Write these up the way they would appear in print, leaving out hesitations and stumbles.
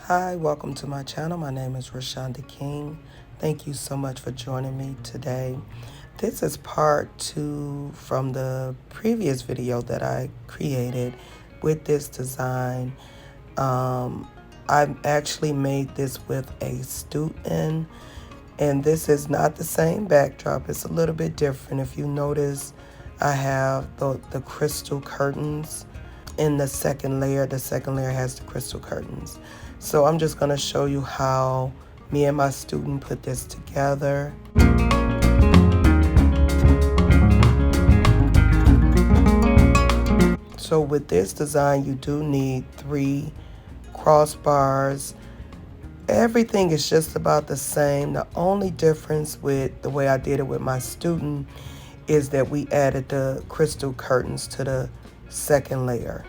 Hi, welcome to my channel. My name is Rashonda King. Thank you so much for joining me today. This is part 2 from the previous video that I created with this design. I actually made this with a student, and this is not the same backdrop. It's a little bit different. If you notice, I have the crystal curtains in the second layer. The second layer has the crystal curtains. So I'm just going to show you how me and my student put this together. So with this design, you do need 3 crossbars. Everything is just about the same. The only difference with the way I did it with my student is that we added the crystal curtains to the second layer.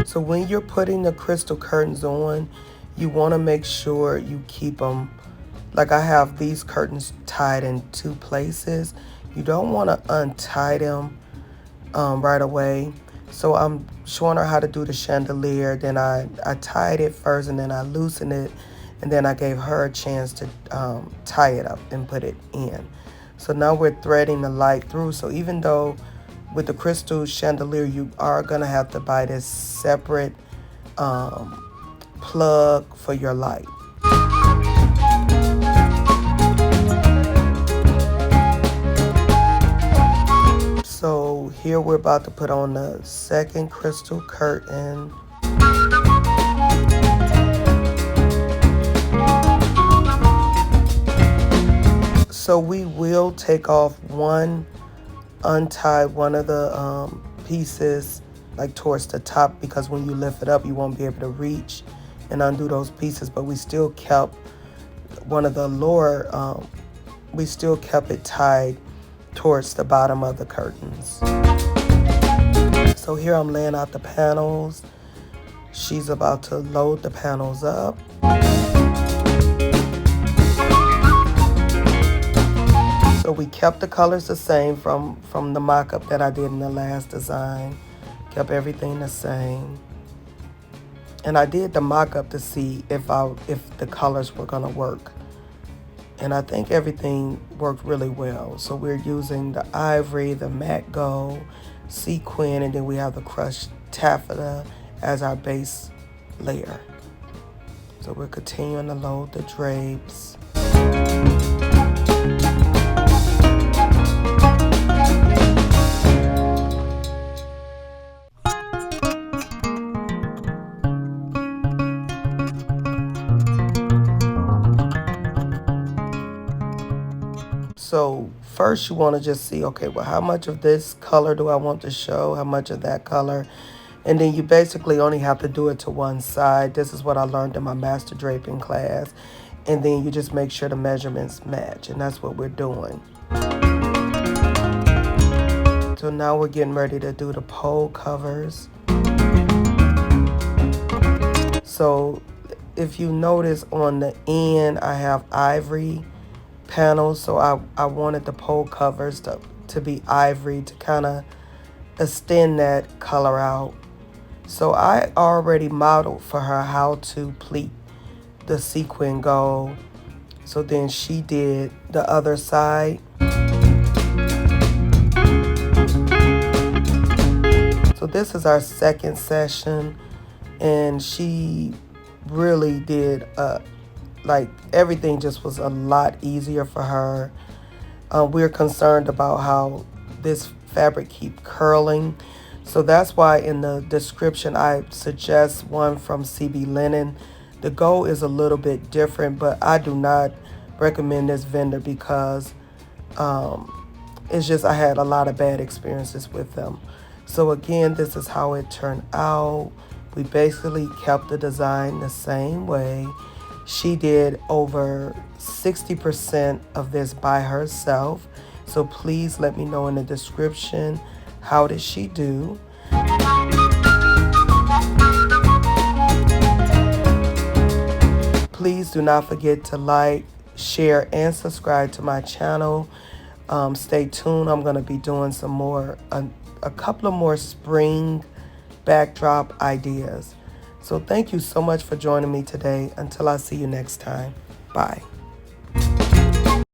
So when you're putting the crystal curtains on, you want to make sure you keep them, like I have these curtains tied in 2 places. You don't want to untie them right away. So I'm showing her how to do the chandelier. Then I tied it first, and then I loosened it, and then I gave her a chance to tie it up and put it in. So now we're threading the light through. So even though with the crystal chandelier, you are going to have to buy this separate plug for your light. So here we're about to put on the second crystal curtain. So we will take off untie one of the pieces like towards the top, because when you lift it up you won't be able to reach and undo those pieces, but we still kept one of the lower we still kept it tied towards the bottom of the curtains. So here I'm laying out the panels. She's about to load the panels up. So we kept the colors the same from the mock-up that I did in the last design. Kept everything the same. And I did the mock-up to see if the colors were gonna work. And I think everything worked really well. So we're using the ivory, the matte gold, sequin, and then we have the crushed taffeta as our base layer. So we're continuing to load the drapes. So first you want to just see, okay, well, how much of this color do I want to show? How much of that color? And then you basically only have to do it to one side. This is what I learned in my master draping class. And then you just make sure the measurements match. And that's what we're doing. So now we're getting ready to do the pole covers. So if you notice on the end, I have ivory panels, so I wanted the pole covers to be ivory to kind of extend that color out. So I already modeled for her how to pleat the sequin gold. So then she did the other side. So this is our second session, and she really did like everything just was a lot easier for her. We're concerned about how this fabric keep curling. So that's why in the description I suggest one from CB Linen. The gold is a little bit different, but I do not recommend this vendor because it's just I had a lot of bad experiences with them. So again, this is how it turned out. We basically kept the design the same way. She did over 60% of this by herself. So please let me know in the description, how did she do? Please do not forget to like, share, and subscribe to my channel. Stay tuned. I'm going to be doing some more, a couple of more spring backdrop ideas. So thank you so much for joining me today. Until I see you next time. Bye.